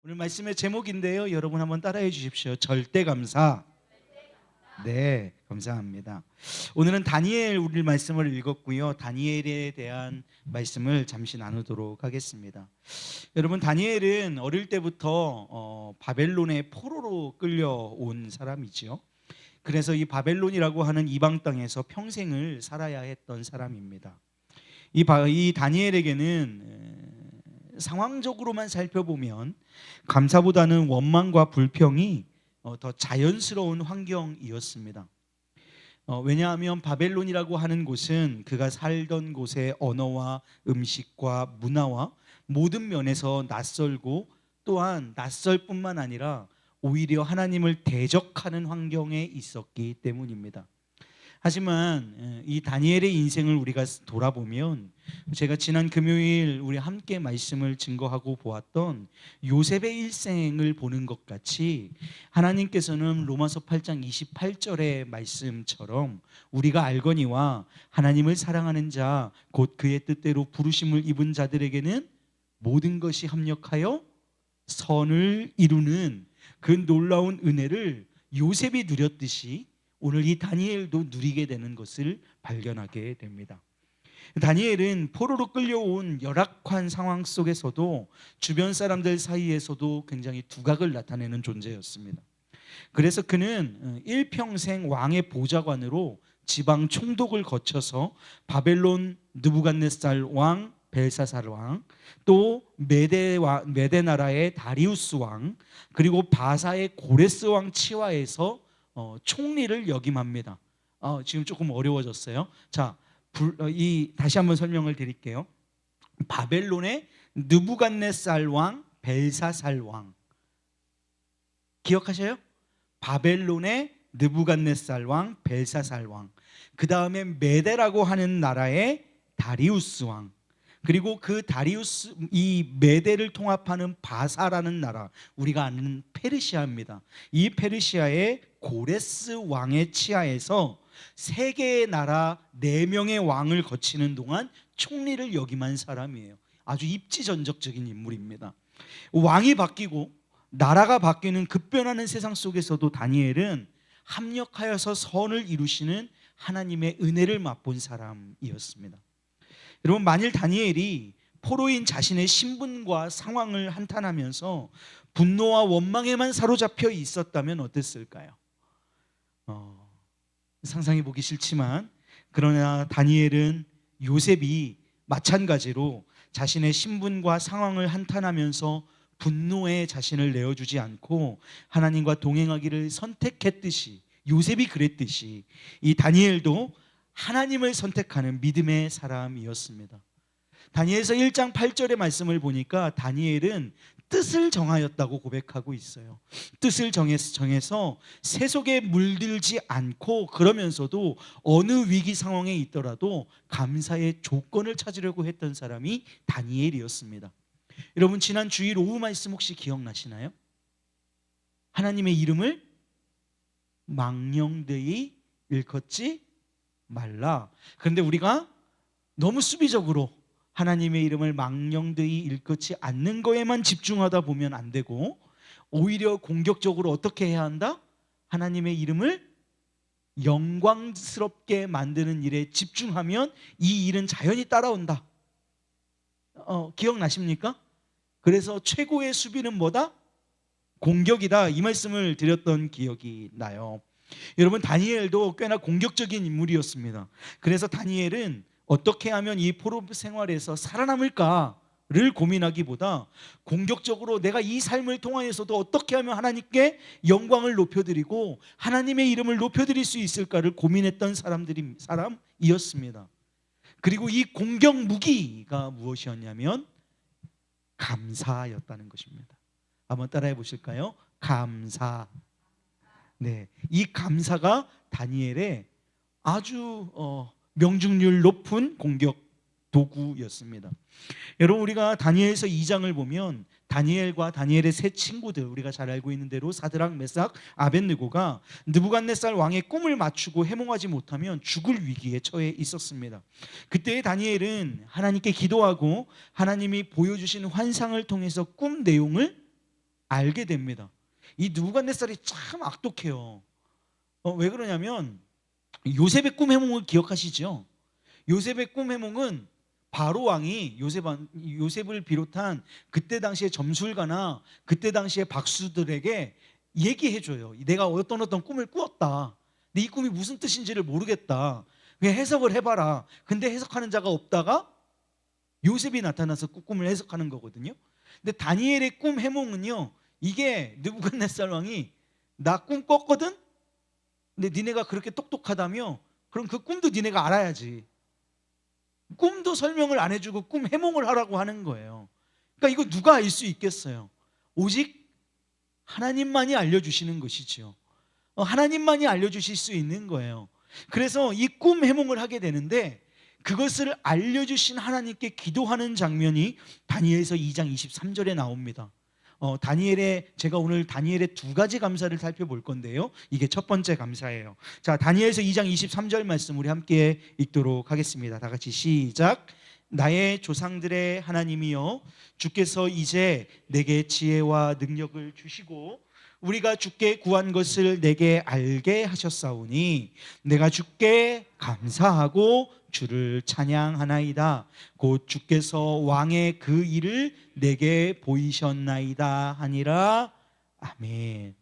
오늘 말씀의 제목인데요. 여러분 한번 따라해 주십시오. 절대 감사. 네, 감사합니다. 오늘은 다니엘 우리 말씀을 읽었고요. 다니엘에 대한 말씀을 잠시 나누도록 하겠습니다. 여러분, 다니엘은 어릴 때부터 바벨론의 포로로 끌려온 사람이지요. 그래서 이 바벨론이라고 하는 이방 땅에서 평생을 살아야 했던 사람입니다. 이 다니엘에게는 상황적으로만 살펴보면 감사보다는 원망과 불평이 더 자연스러운 환경이었습니다. 왜냐하면 바벨론이라고 하는 곳은 그가 살던 곳의 언어와 음식과 문화와 모든 면에서 낯설고, 또한 낯설 뿐만 아니라 오히려 하나님을 대적하는 환경에 있었기 때문입니다. 하지만 이 다니엘의 인생을 우리가 돌아보면, 제가 지난 금요일 우리 함께 말씀을 증거하고 보았던 요셉의 일생을 보는 것 같이, 하나님께서는 로마서 8장 28절의 말씀처럼 우리가 알거니와 하나님을 사랑하는 자 곧 그의 뜻대로 부르심을 입은 자들에게는 모든 것이 합력하여 선을 이루는 그 놀라운 은혜를 요셉이 누렸듯이 오늘 이 다니엘도 누리게 되는 것을 발견하게 됩니다. 다니엘은 포로로 끌려온 열악한 상황 속에서도 주변 사람들 사이에서도 굉장히 두각을 나타내는 존재였습니다. 그래서 그는 일평생 왕의 보좌관으로 지방 총독을 거쳐서 바벨론 느부갓네살 왕, 벨사살 왕, 또 메대 나라의 다리우스 왕, 그리고 바사의 고레스 왕 치하에서 총리를 역임합니다. 지금 조금 어려워졌어요. 자, 다시 한번 설명을 드릴게요. 바벨론의 느부갓네살 왕, 벨사살 왕, 기억하셔요? 바벨론의 느부갓네살 왕, 벨사살 왕, 그 다음에 메데라고 하는 나라의 다리우스 왕, 그리고 그 다리우스, 이 메데를 통합하는 바사라는 나라, 우리가 아는 페르시아입니다. 이 페르시아의 고레스 왕의 치하에서 세 개의 나라 4명의 왕을 거치는 동안 총리를 역임한 사람이에요. 아주 입지전적적인 인물입니다. 왕이 바뀌고 나라가 바뀌는 급변하는 세상 속에서도 다니엘은 합력하여서 선을 이루시는 하나님의 은혜를 맛본 사람이었습니다. 여러분, 만일 다니엘이 포로인 자신의 신분과 상황을 한탄하면서 분노와 원망에만 사로잡혀 있었다면 어땠을까요? 상상해 보기 싫지만, 그러나 다니엘은 요셉이 마찬가지로 자신의 신분과 상황을 한탄하면서 분노에 자신을 내어주지 않고 하나님과 동행하기를 선택했듯이, 요셉이 그랬듯이 이 다니엘도 하나님을 선택하는 믿음의 사람이었습니다. 다니엘서 1장 8절의 말씀을 보니까 다니엘은 뜻을 정하였다고 고백하고 있어요. 뜻을 정해서 세속에 물들지 않고, 그러면서도 어느 위기 상황에 있더라도 감사의 조건을 찾으려고 했던 사람이 다니엘이었습니다. 여러분, 지난 주일 오후 말씀 혹시 기억나시나요? 하나님의 이름을 망령되이 일컫지 말라. 그런데 우리가 너무 수비적으로 하나님의 이름을 망령되이 일컫지 않는 거에만 집중하다 보면 안 되고, 오히려 공격적으로 어떻게 해야 한다? 하나님의 이름을 영광스럽게 만드는 일에 집중하면 이 일은 자연히 따라온다. 기억나십니까? 그래서 최고의 수비는 뭐다? 공격이다. 이 말씀을 드렸던 기억이 나요. 여러분, 다니엘도 꽤나 공격적인 인물이었습니다. 그래서 다니엘은 어떻게 하면 이 포로 생활에서 살아남을까를 고민하기보다 공격적으로 내가 이 삶을 통하여서도 어떻게 하면 하나님께 영광을 높여드리고 하나님의 이름을 높여드릴 수 있을까를 고민했던 사람이었습니다. 그리고 이 공격 무기가 무엇이었냐면 감사였다는 것입니다. 한번 따라해 보실까요? 감사. 네, 이 감사가 다니엘의 아주 명중률 높은 공격 도구였습니다. 여러분, 우리가 다니엘서 2장을 보면 다니엘과 다니엘의 세 친구들, 우리가 잘 알고 있는 대로 사드락, 메삭, 아벳느고가 느부갓네살 왕의 꿈을 맞추고 해몽하지 못하면 죽을 위기에 처해 있었습니다. 그때 다니엘은 하나님께 기도하고 하나님이 보여주신 환상을 통해서 꿈 내용을 알게 됩니다. 이 느부갓네살이 참 악독해요. 왜 그러냐면 요셉의 꿈 해몽을 기억하시죠? 요셉의 꿈 해몽은 바로 왕이 요셉을 비롯한 그때 당시의 점술가나 그때 당시의 박수들에게 얘기해줘요. 내가 어떤 꿈을 꾸었다. 근데 이 꿈이 무슨 뜻인지를 모르겠다. 그냥 해석을 해봐라. 근데 해석하는 자가 없다가 요셉이 나타나서 꿈을 해석하는 거거든요. 근데 다니엘의 꿈 해몽은요, 이게 느부갓네살 왕이 나 꿈 꿨거든? 근데 니네가 그렇게 똑똑하다며? 그럼 그 꿈도 니네가 알아야지. 꿈도 설명을 안 해주고 꿈 해몽을 하라고 하는 거예요. 그러니까 이거 누가 알 수 있겠어요? 오직 하나님만이 알려주시는 것이죠. 하나님만이 알려주실 수 있는 거예요. 그래서 이 꿈 해몽을 하게 되는데 그것을 알려주신 하나님께 기도하는 장면이 다니엘서 2장 23절에 나옵니다. 제가 오늘 다니엘의 두 가지 감사를 살펴볼 건데요. 이게 첫 번째 감사예요. 자, 다니엘서 2장 23절 말씀 우리 함께 읽도록 하겠습니다. 다 같이 시작. 나의 조상들의 하나님이여, 주께서 이제 내게 지혜와 능력을 주시고 우리가 주께 구한 것을 내게 알게 하셨사오니 내가 주께 감사하고 주를 찬양하나이다. 곧 주께서 왕의 그 일을 내게 보이셨나이다 하니라. 아멘.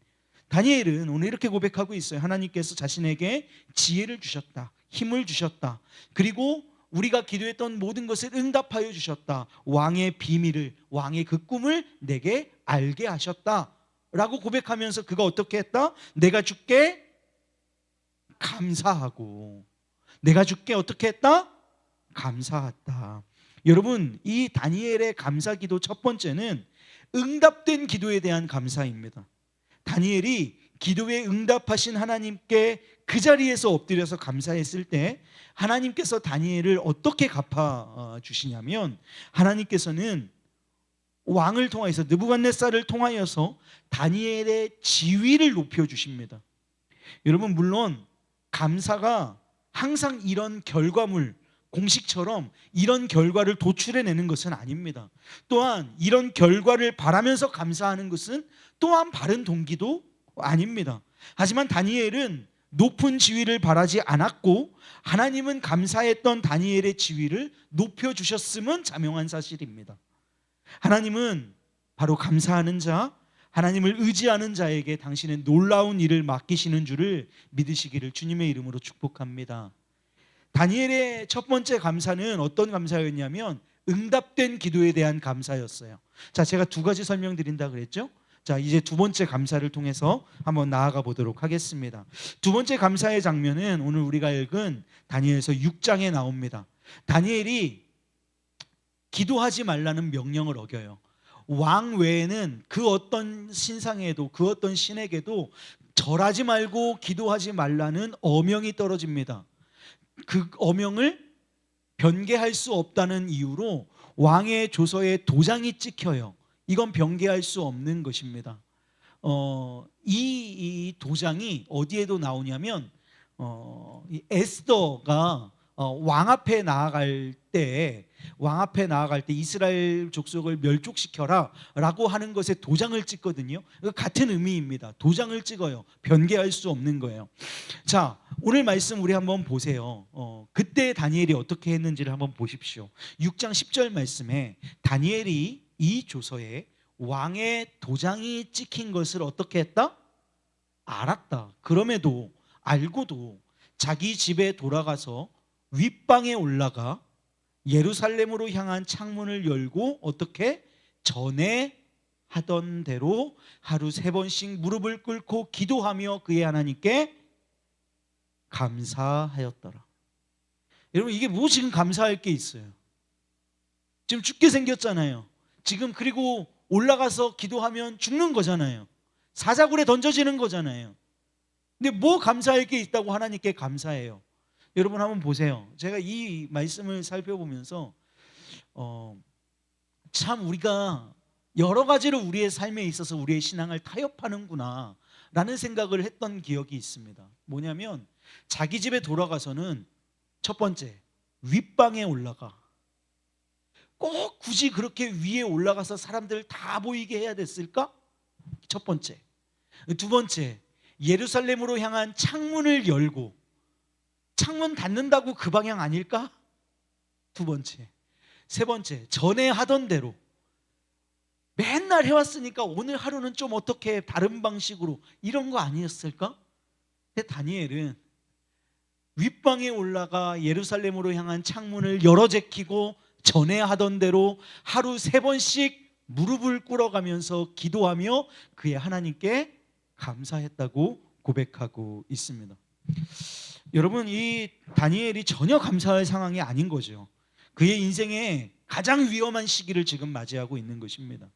다니엘은 오늘 이렇게 고백하고 있어요. 하나님께서 자신에게 지혜를 주셨다, 힘을 주셨다, 그리고 우리가 기도했던 모든 것을 응답하여 주셨다. 왕의 비밀을, 왕의 그 꿈을 내게 알게 하셨다 라고 고백하면서 그가 어떻게 했다? 내가 주께 감사하고, 내가 주께 어떻게 했다? 감사했다. 여러분, 이 다니엘의 감사기도 첫 번째는 응답된 기도에 대한 감사입니다. 다니엘이 기도에 응답하신 하나님께 그 자리에서 엎드려서 감사했을 때 하나님께서 다니엘을 어떻게 갚아 주시냐면, 하나님께서는 왕을 통하여서, 느부갓네살을 통하여서 다니엘의 지위를 높여 주십니다. 여러분, 물론 감사가 항상 이런 결과물, 공식처럼 이런 결과를 도출해내는 것은 아닙니다. 또한 이런 결과를 바라면서 감사하는 것은 또한 바른 동기도 아닙니다. 하지만 다니엘은 높은 지위를 바라지 않았고 하나님은 감사했던 다니엘의 지위를 높여주셨음은 자명한 사실입니다. 하나님은 바로 감사하는 자, 하나님을 의지하는 자에게 당신의 놀라운 일을 맡기시는 줄을 믿으시기를 주님의 이름으로 축복합니다. 다니엘의 첫 번째 감사는 어떤 감사였냐면 응답된 기도에 대한 감사였어요. 자, 제가 두 가지 설명드린다 그랬죠? 자, 이제 두 번째 감사를 통해서 한번 나아가 보도록 하겠습니다. 두 번째 감사의 장면은 오늘 우리가 읽은 다니엘서 6장에 나옵니다. 다니엘이 기도하지 말라는 명령을 어겨요. 왕 외에는 그 어떤 신상에도, 그 어떤 신에게도 절하지 말고 기도하지 말라는 어명이 떨어집니다. 그 어명을 변개할 수 없다는 이유로 왕의 조서에 도장이 찍혀요. 이건 변개할 수 없는 것입니다. 이 도장이 어디에도 나오냐면 이 에스더가 왕 앞에 나아갈 때 이스라엘 족속을 멸족시켜라 라고 하는 것에 도장을 찍거든요. 같은 의미입니다. 도장을 찍어요. 변개할 수 없는 거예요. 자, 오늘 말씀 우리 한번 보세요. 그때 다니엘이 어떻게 했는지를 한번 보십시오. 6장 10절 말씀에 다니엘이 이 조서에 왕의 도장이 찍힌 것을 어떻게 했다? 알았다. 그럼에도 알고도 자기 집에 돌아가서 윗방에 올라가 예루살렘으로 향한 창문을 열고 어떻게? 전에 하던 대로 하루 3번씩 무릎을 꿇고 기도하며 그의 하나님께 감사하였더라. 여러분, 이게 뭐 지금 감사할 게 있어요? 지금 죽게 생겼잖아요. 지금 그리고 올라가서 기도하면 죽는 거잖아요. 사자굴에 던져지는 거잖아요. 근데 뭐 감사할 게 있다고 하나님께 감사해요? 여러분 한번 보세요. 제가 이 말씀을 살펴보면서 참 우리가 여러 가지로 우리의 삶에 있어서 우리의 신앙을 타협하는구나 라는 생각을 했던 기억이 있습니다. 뭐냐면 자기 집에 돌아가서는 첫 번째, 윗방에 올라가. 꼭 굳이 그렇게 위에 올라가서 사람들 다 보이게 해야 됐을까? 첫 번째. 두 번째, 예루살렘으로 향한 창문을 열고, 창문 닫는다고 그 방향 아닐까? 두 번째. 세 번째, 전에 하던 대로 맨날 해왔으니까 오늘 하루는 좀 어떻게 다른 방식으로, 이런 거 아니었을까? 근데 다니엘은 윗방에 올라가 예루살렘으로 향한 창문을 열어 제키고 전에 하던 대로 하루 3번씩 무릎을 꿇어가면서 기도하며 그의 하나님께 감사했다고 고백하고 있습니다. 여러분, 이 다니엘이 전혀 감사할 상황이 아닌 거죠. 그의 인생의 가장 위험한 시기를 지금 맞이하고 있는 것입니다.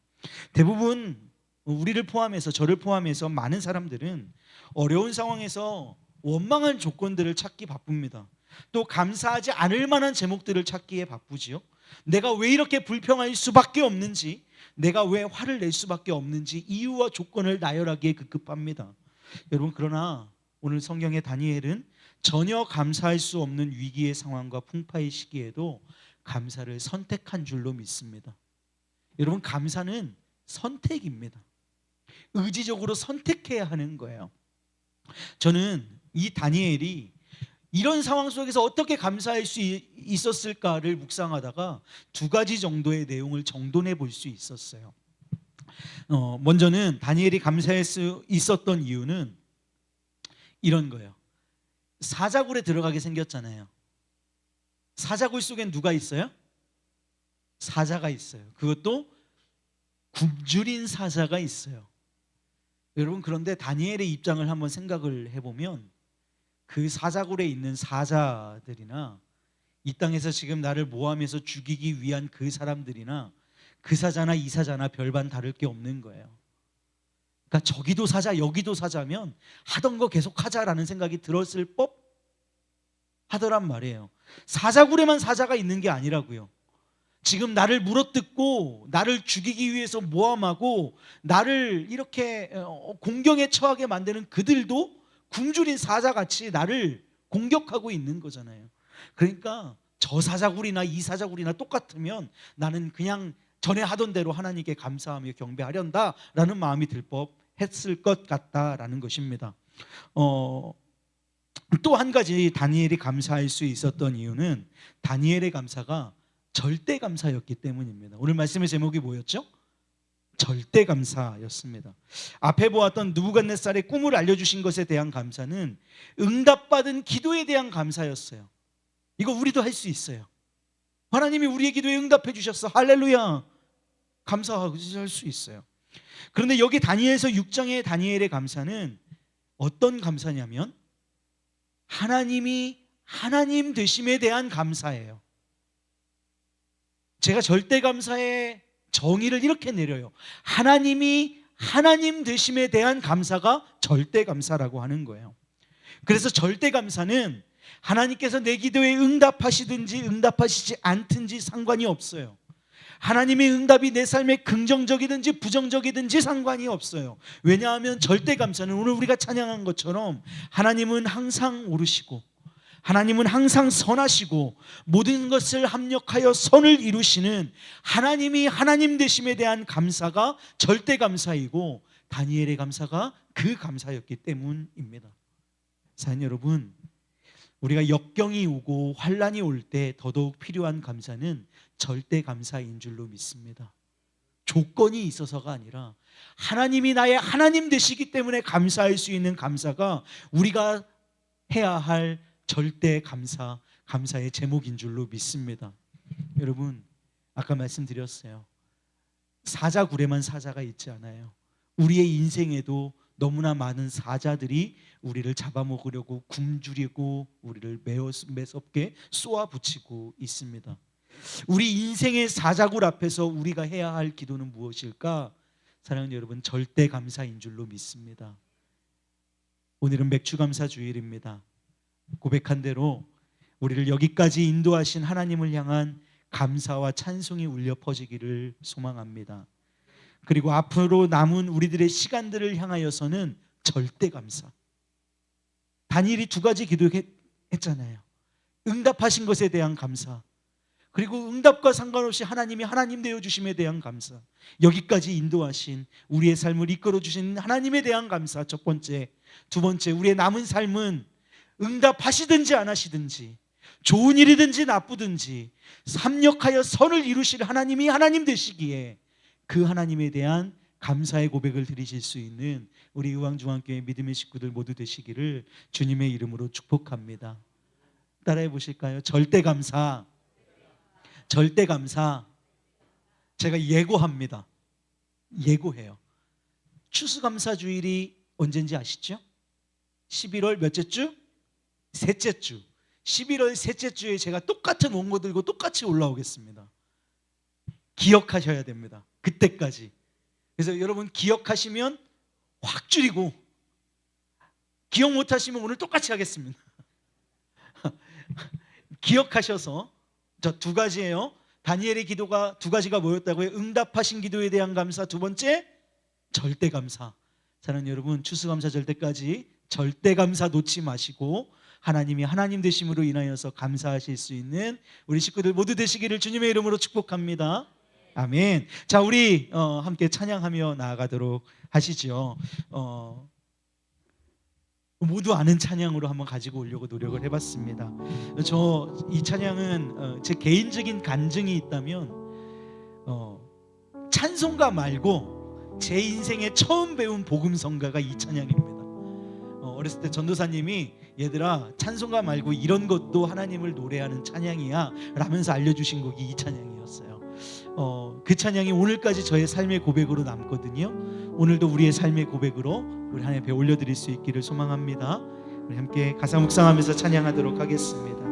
대부분 우리를 포함해서, 저를 포함해서 많은 사람들은 어려운 상황에서 원망한 조건들을 찾기 바쁩니다. 또 감사하지 않을 만한 제목들을 찾기에 바쁘지요. 내가 왜 이렇게 불평할 수밖에 없는지, 내가 왜 화를 낼 수밖에 없는지 이유와 조건을 나열하기에 급급합니다. 여러분, 그러나 오늘 성경의 다니엘은 전혀 감사할 수 없는 위기의 상황과 풍파의 시기에도 감사를 선택한 줄로 믿습니다. 여러분, 감사는 선택입니다. 의지적으로 선택해야 하는 거예요. 저는 이 다니엘이 이런 상황 속에서 어떻게 감사할 수 있었을까를 묵상하다가 2가지 정도의 내용을 정돈해 볼 수 있었어요. 먼저는 다니엘이 감사할 수 있었던 이유는 이런 거예요. 사자굴에 들어가게 생겼잖아요. 사자굴 속엔 누가 있어요? 사자가 있어요. 그것도 굶주린 사자가 있어요. 여러분, 그런데 다니엘의 입장을 한번 생각을 해보면 그 사자굴에 있는 사자들이나 이 땅에서 지금 나를 모함해서 죽이기 위한 그 사람들이나 그 사자나 이 사자나 별반 다를 게 없는 거예요. 그러니까 저기도 사자 여기도 사자면 하던 거 계속 하자라는 생각이 들었을 법 하더란 말이에요. 사자굴에만 사자가 있는 게 아니라고요. 지금 나를 물어뜯고 나를 죽이기 위해서 모함하고 나를 이렇게 공경에 처하게 만드는 그들도 굶주린 사자같이 나를 공격하고 있는 거잖아요. 그러니까 저 사자굴이나 이 사자굴이나 똑같으면 나는 그냥 전에 하던 대로 하나님께 감사하며 경배하련다라는 마음이 들 법했을 것 같다라는 것입니다. 또 한 가지 다니엘이 감사할 수 있었던 이유는 다니엘의 감사가 절대 감사였기 때문입니다. 오늘 말씀의 제목이 뭐였죠? 절대 감사였습니다. 앞에 보았던 느부갓네살의 꿈을 알려주신 것에 대한 감사는 응답받은 기도에 대한 감사였어요. 이거 우리도 할 수 있어요. 하나님이 우리의 기도에 응답해 주셨어. 할렐루야. 감사할 수 있어요. 그런데 여기 다니엘서 6장의 다니엘의 감사는 어떤 감사냐면 하나님이 하나님 되심에 대한 감사예요. 제가 절대 감사의 정의를 이렇게 내려요. 하나님이 하나님 되심에 대한 감사가 절대 감사라고 하는 거예요. 그래서 절대 감사는 하나님께서 내 기도에 응답하시든지 응답하시지 않든지 상관이 없어요. 하나님의 응답이 내 삶에 긍정적이든지 부정적이든지 상관이 없어요. 왜냐하면 절대 감사는 오늘 우리가 찬양한 것처럼 하나님은 항상 옳으시고 하나님은 항상 선하시고 모든 것을 합력하여 선을 이루시는 하나님이 하나님 되심에 대한 감사가 절대 감사이고 다니엘의 감사가 그 감사였기 때문입니다. 사랑하는 여러분, 우리가 역경이 오고 환난이 올 때 더더욱 필요한 감사는 절대 감사인 줄로 믿습니다. 조건이 있어서가 아니라 하나님이 나의 하나님 되시기 때문에 감사할 수 있는 감사가 우리가 해야 할 절대 감사, 감사의 제목인 줄로 믿습니다. 여러분, 아까 말씀드렸어요. 사자굴에만 사자가 있지 않아요. 우리의 인생에도 너무나 많은 사자들이 우리를 잡아먹으려고 굶주리고 우리를 매섭게 쏘아붙이고 있습니다. 우리 인생의 사자굴 앞에서 우리가 해야 할 기도는 무엇일까? 사랑하는 여러분, 절대 감사인 줄로 믿습니다. 오늘은 맥주감사 주일입니다. 고백한 대로 우리를 여기까지 인도하신 하나님을 향한 감사와 찬송이 울려 퍼지기를 소망합니다. 그리고 앞으로 남은 우리들의 시간들을 향하여서는 절대 감사. 다니엘이 2가지 기도했잖아요. 응답하신 것에 대한 감사, 그리고 응답과 상관없이 하나님이 하나님 되어주심에 대한 감사, 여기까지 인도하신 우리의 삶을 이끌어 주신 하나님에 대한 감사, 첫 번째. 두 번째, 우리의 남은 삶은 응답하시든지 안 하시든지, 좋은 일이든지 나쁘든지 합력하여 선을 이루실 하나님이 하나님 되시기에 그 하나님에 대한 감사의 고백을 드리실 수 있는 우리 의왕중앙교회 믿음의 식구들 모두 되시기를 주님의 이름으로 축복합니다. 따라해 보실까요? 절대 감사. 절대 감사. 제가 예고합니다. 예고해요. 추수감사주일이 언제인지 아시죠? 11월 몇째 주? 셋째 주. 11월 셋째 주에 제가 똑같은 원고 들고 똑같이 올라오겠습니다. 기억하셔야 됩니다. 그때까지. 그래서 여러분 기억하시면 확 줄이고, 기억 못하시면 오늘 똑같이 하겠습니다. 기억하셔서, 저 두 가지예요. 다니엘의 기도가 두 가지가 뭐였다고요? 응답하신 기도에 대한 감사, 두 번째 절대 감사. 사랑하는 여러분, 추수감사 절대까지 절대 감사 놓지 마시고 하나님이 하나님 되심으로 인하여서 감사하실 수 있는 우리 식구들 모두 되시기를 주님의 이름으로 축복합니다. 아멘. 자, 우리 함께 찬양하며 나아가도록 하시죠. 모두 아는 찬양으로 한번 가지고 오려고 노력을 해봤습니다. 이 찬양은 제 개인적인 간증이 있다면 찬송가 말고 제 인생에 처음 배운 복음성가가 이 찬양입니다. 어렸을 때 전도사님이 얘들아 찬송가 말고 이런 것도 하나님을 노래하는 찬양이야 라면서 알려주신 곡이 이 찬양이었어요. 그 찬양이 오늘까지 저의 삶의 고백으로 남거든요. 오늘도 우리의 삶의 고백으로 우리 하나님 앞에 올려드릴 수 있기를 소망합니다. 우리 함께 가사 묵상하면서 찬양하도록 하겠습니다.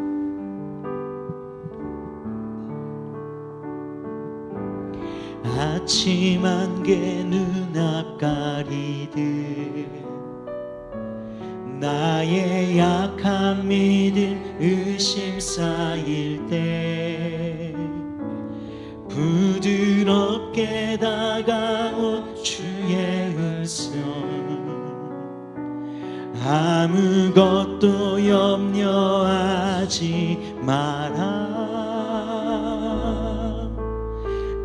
아침 안개 눈앞 가리듯 나의 약한 믿음 의심 쌓일 때 부드럽게 다가온 주의 음성 아무것도 염려하지 마라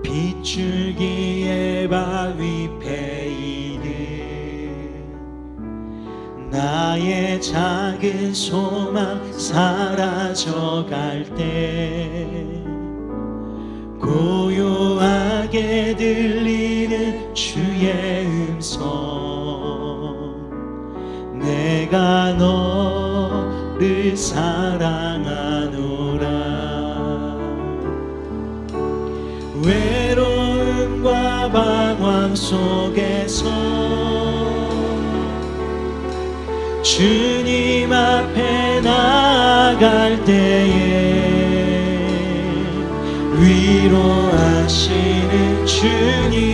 빗줄기의 바위 패이듯 나의 작은 소망 사라져갈 때 고요하게 들리는 주의 음성 내가 너를 사랑하노라 외로움과 방황 속에서 주님 앞에 나아갈 때에 위로하시는 주님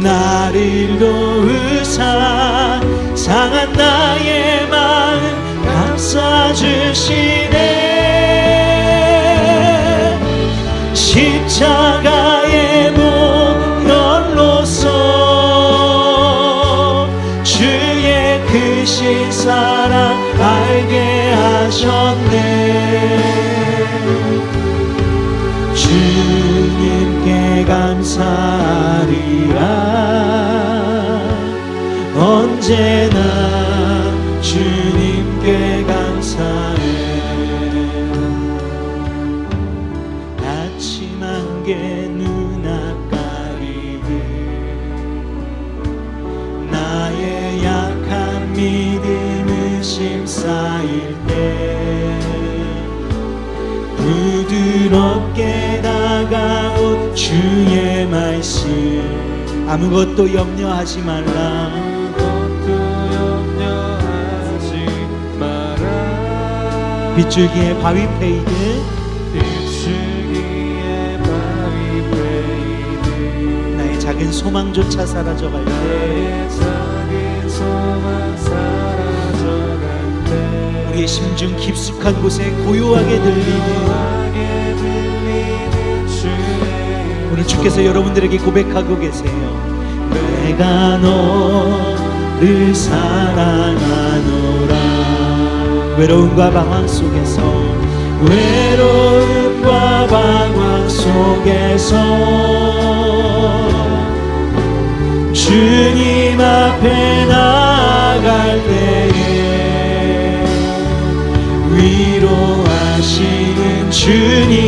나를 도우사 상한 나의 마음 감싸주시네 십자가의 목련로서 주의 크신 사랑 알게 하셨네 주님께 감사하리라 언제나 주님께 감사해 아침 안개 눈앞 가리듯 나의 약한 믿음 의심 쌓일 때 부드럽게 다가온 주의 말씀 아무것도 염려하지 말라 빗줄기의 바위 패이듯 나의 작은 소망조차 사라져갈 때 우리의 심중 깊숙한 곳에 고요하게 들리는 오늘 주께서 여러분들에게 고백하고 계세요. 내가 너를 사랑하노라 외로움과 방황 속에서 외로움과 두려움과 방황 속에서 주님 앞에 나아갈 때에 위로하시는 주님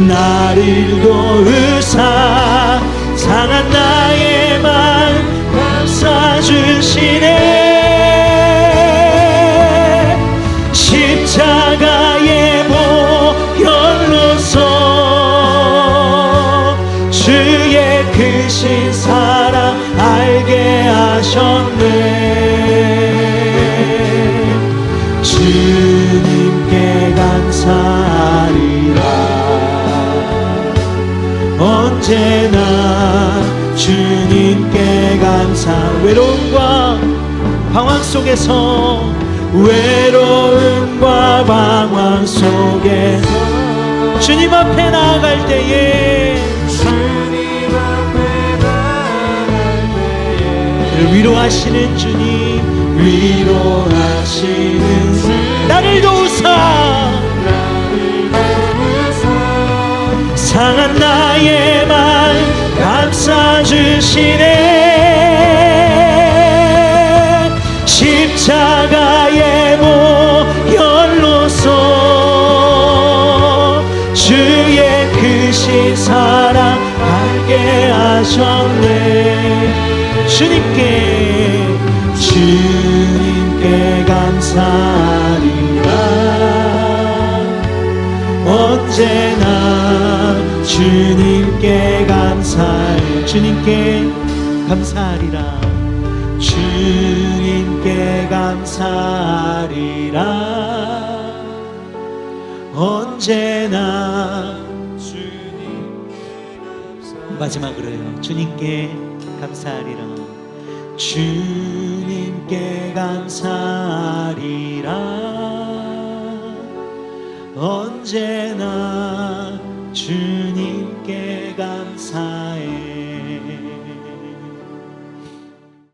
나를 도우사 상한 나의 마음 감싸주시네. 십자가의 보혈로서 주의 크신 사랑 알게 하셨네. 주님께 감사하리라. 언제나 주님께 감사. 외로움과 방황 속에서 외로움과 방황 속에서 주님 앞에 나아갈 때에 주님 앞에 나아갈 때에 위로하시는 주님 위로하시는 주님 나를 도우사 상한 나의 마음 감싸주시네. 십자가의 보혈로서 주의 크신 사랑 알게 하셨네. 주님께 감사하리라. 언제나 주님께 감사하리라. 주님께 감사하리라. 언제나 주님께 감사하리라. 마지막으로요. 주님께 감사하리라. 주님께 감사하리라. 언제나 주님께 감사해.